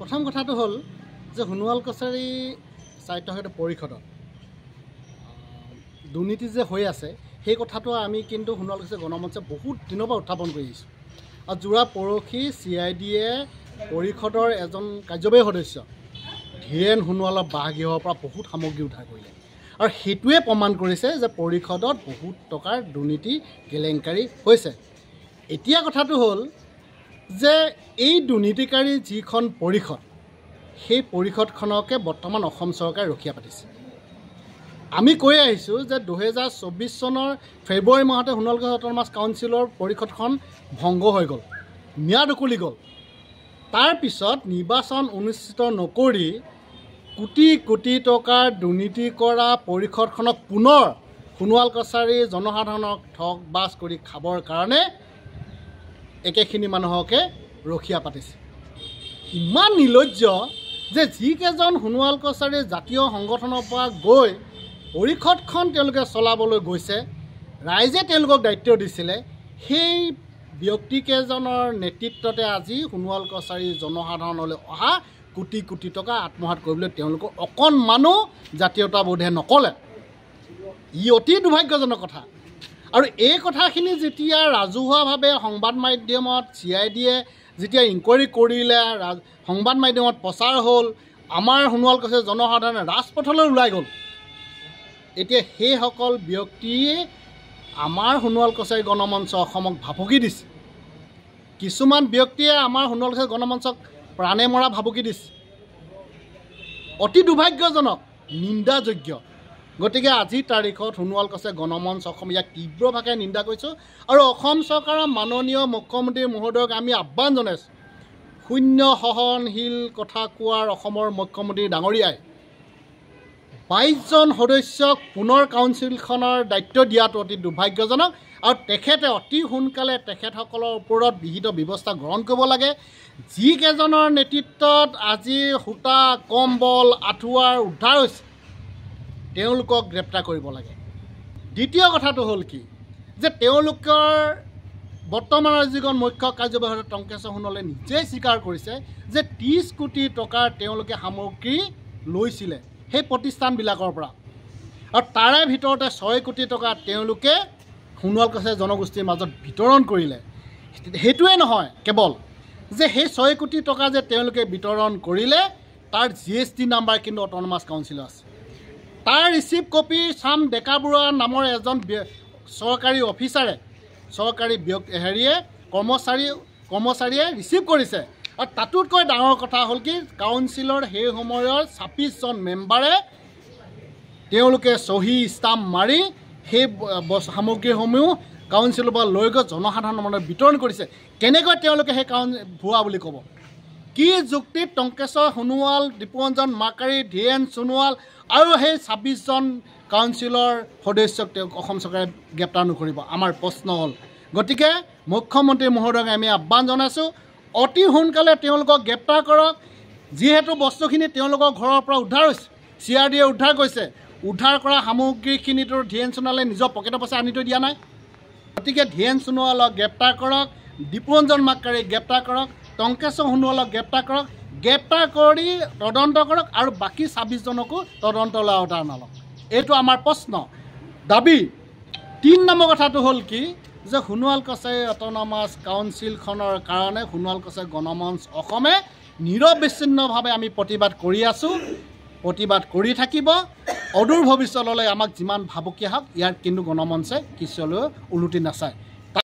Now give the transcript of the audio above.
প্ৰথম কথাটো হ'ল যে সোণোৱাল কছাৰী স্বায়ত্তশাসিত পৰিষদত দুৰ্নীতি যে হৈ আছে সেই কথাটো আমি কিন্তু সোণোৱাল কছাৰী গণমঞ্চে বহুত দিনৰ পৰা উত্থাপন কৰি আহিছোঁ। আৰু যোৱা পৰহি CIDয়ে পৰিষদৰ এজন কাৰ্যবাহী সদস্য ধীৰেন সোণোৱালৰ বাসগৃহৰ পৰা বহুত সামগ্ৰী উদ্ধাৰ কৰিলে আৰু সেইটোৱে প্ৰমাণ কৰিছে যে পৰিষদত বহুত টকাৰ দুৰ্নীতি কেলেংকাৰী হৈছে। এতিয়া কথাটো হ'ল যে এই দুৰ্নীতিকাৰী যিখন পৰিষদ সেই পৰিষদখনকে বৰ্তমান অসম চৰকাৰে ৰখীয়া পাতিছে। আমি কৈ আহিছোঁ যে 2024 চনৰ ফেব্ৰুৱাৰী মাহতে সোণোৱাল কছাৰী অট'নমাছ কাউন্সিলৰ পৰিষদখন ভংগ হৈ গ'ল, ম্যাদ উকলি গ'ল। তাৰপিছত নিৰ্বাচন অনুষ্ঠিত নকৰি কোটি কোটি টকাৰ দুৰ্নীতি কৰা পৰিষদখনক পুনৰ সোণোৱাল কছাৰী জনসাধাৰণক ঠগ বাজ কৰি খাবৰ কাৰণে একেখিনি মানুহকে ৰখীয়া পাতিছে। ইমান নিৰ্লজ্জ যে যিকেইজন সোণোৱাল কছাৰী জাতীয় সংগঠনৰ পৰা গৈ পৰিষদখন তেওঁলোকে চলাবলৈ গৈছে, ৰাইজে তেওঁলোকক দায়িত্ব দিছিলে, সেই ব্যক্তিকেইজনৰ নেতৃত্বতে আজি সোণোৱাল কছাৰী জনসাধাৰণলৈ অহা কোটি কোটি টকা আত্মসাৎ কৰিবলৈ তেওঁলোকৰ অকণমানো জাতীয়তাবোধে নকলে। ই অতি দুৰ্ভাগ্যজনক কথা। আৰু এই কথাখিনি যেতিয়া ৰাজহুৱাভাৱে সংবাদ মাধ্যমত CIDয়ে যেতিয়া ইনকুৱাৰী কৰিলে, সংবাদ মাধ্যমত প্ৰচাৰ হ'ল, আমাৰ সোণোৱাল কছাৰী জনসাধাৰণে ৰাজপথলৈ ওলাই গ'ল। এতিয়া সেইসকল ব্যক্তিয়ে আমাৰ সোণোৱাল কছাৰী গণমঞ্চ অসমক ভাবুকি দিছে। কিছুমান ব্যক্তিয়ে আমাৰ সোণোৱাল কছাৰী গণমঞ্চক প্ৰাণে মৰা ভাবুকি দিছে। অতি দুৰ্ভাগ্যজনক, নিন্দাযোগ্য। গতিকে আজিৰ তাৰিখত সোণোৱাল কছাৰী গণমঞ্চ অসম ইয়াক তীব্ৰভাৱে নিন্দা কৰিছোঁ আৰু অসম চৰকাৰৰ মাননীয় মুখ্যমন্ত্ৰী মহোদয়ক আমি আহ্বান জনাইছোঁ, শূন্য সহনশীল কথা কোৱাৰ অসমৰ মুখ্যমন্ত্ৰী ডাঙৰীয়াই 22জন সদস্যক পুনৰ কাউন্সিলখনৰ দায়িত্ব দিয়াটো অতি দুৰ্ভাগ্যজনক আৰু তেখেতে অতি সোনকালে তেখেতসকলৰ ওপৰত বিহিত ব্যৱস্থা গ্ৰহণ কৰিব লাগে। যিকেইজনৰ নেতৃত্বত আজি সূতা, কম্বল, আঁঠুৱাৰ উদ্ধাৰ হৈছে তেওঁলোকক গ্ৰেপ্তাৰ কৰিব লাগে। দ্বিতীয় কথাটো হ'ল কি যে তেওঁলোকৰ বৰ্তমানৰ যিজন মুখ্য কাৰ্যবাহী টংকেশ্বৰ সোণোৱালে নিজেই স্বীকাৰ কৰিছে যে 30 কোটি টকাৰ তেওঁলোকে সামগ্ৰী লৈছিলে সেই প্ৰতিষ্ঠানবিলাকৰ পৰা, আৰু তাৰে ভিতৰতে 6 কোটি টকা তেওঁলোকে সোণোৱাল কছাৰী জনগোষ্ঠীৰ মাজত বিতৰণ কৰিলে। সেইটোৱে নহয় কেৱল যে সেই 6 কোটি টকা যে তেওঁলোকে বিতৰণ কৰিলে তাৰ GST নাম্বাৰ কিন্তু অট'নমাছ কাউন্সিলৰ আছে। তাৰ ৰিচিপ্ট কপি চাম ডেকা বৰুৱা নামৰ এজন চৰকাৰী অফিচাৰে, চৰকাৰী কৰ্মচাৰীয়ে ৰিচিভ কৰিছে। আৰু তাতোতকৈ ডাঙৰ কথা হ'ল কি কাউন্সিলৰ সেই সময়ৰ 26জন মেম্বাৰে তেওঁলোকে চহী ষ্টাম্প মাৰি সেই সামগ্ৰীসমূহ কাউন্সিলৰ পৰা লৈ গৈ জনসাধাৰণৰ মাজত বিতৰণ কৰিছে। কেনেকৈ তেওঁলোকে সেই ভুৱা বুলি ক'ব? কি যুক্তিত টংকেশ্বৰ সোণোৱাল, দীপৰঞ্জন মাৰ্কাৰী, ধীৰেন সোণোৱাল আৰু সেই 26জন কাউন্সিলৰ সদস্যক তেওঁক অসম চৰকাৰে গ্ৰেপ্তাৰ নকৰিব? আমাৰ প্ৰশ্ন হ'ল। গতিকে মুখ্যমন্ত্ৰী মহোদয়ক আমি আহ্বান জনাইছোঁ, অতি সোনকালে তেওঁলোকক গ্ৰেপ্তাৰ কৰক। যিহেতু বস্তুখিনি তেওঁলোকৰ ঘৰৰ পৰা উদ্ধাৰ হৈছে, CIDয়ে উদ্ধাৰ কৰিছে, উদ্ধাৰ কৰা সামগ্ৰীখিনিতো ধীৰেন সোণোৱালে নিজৰ পকেটৰ পইচা আনি থৈ দিয়া নাই। গতিকে ধীৰেন সোণোৱালক গ্ৰেপ্তাৰ কৰক, দীপৰঞ্জন মাৰ্কাৰীক গ্ৰেপ্তাৰ কৰক, টংকেশ্বৰ সোণোৱালক গ্ৰেপ্তাৰ কৰক, গ্ৰেপ্তাৰ কৰি তদন্ত কৰক আৰু বাকী 26জনকো তদন্তলৈ আওতাৰ আনক। এইটো আমাৰ প্ৰশ্ন, দাবী। 3 নম্বৰ কথাটো হ'ল কি যে সোণোৱাল কছাৰী অট'নমাছ কাউন্সিলখনৰ কাৰণে সোণোৱাল কছাৰী গণমঞ্চ অসমে নিৰবিচ্ছিন্নভাৱে আমি প্ৰতিবাদ কৰি আছোঁ, প্ৰতিবাদ কৰি থাকিব। অদূৰ ভৱিষ্যতলৈ আমাক যিমান ভাবুকি আহক ইয়াৰ কিন্তু গণমঞ্চে কিছুলৈ ওলোটি নাচায়।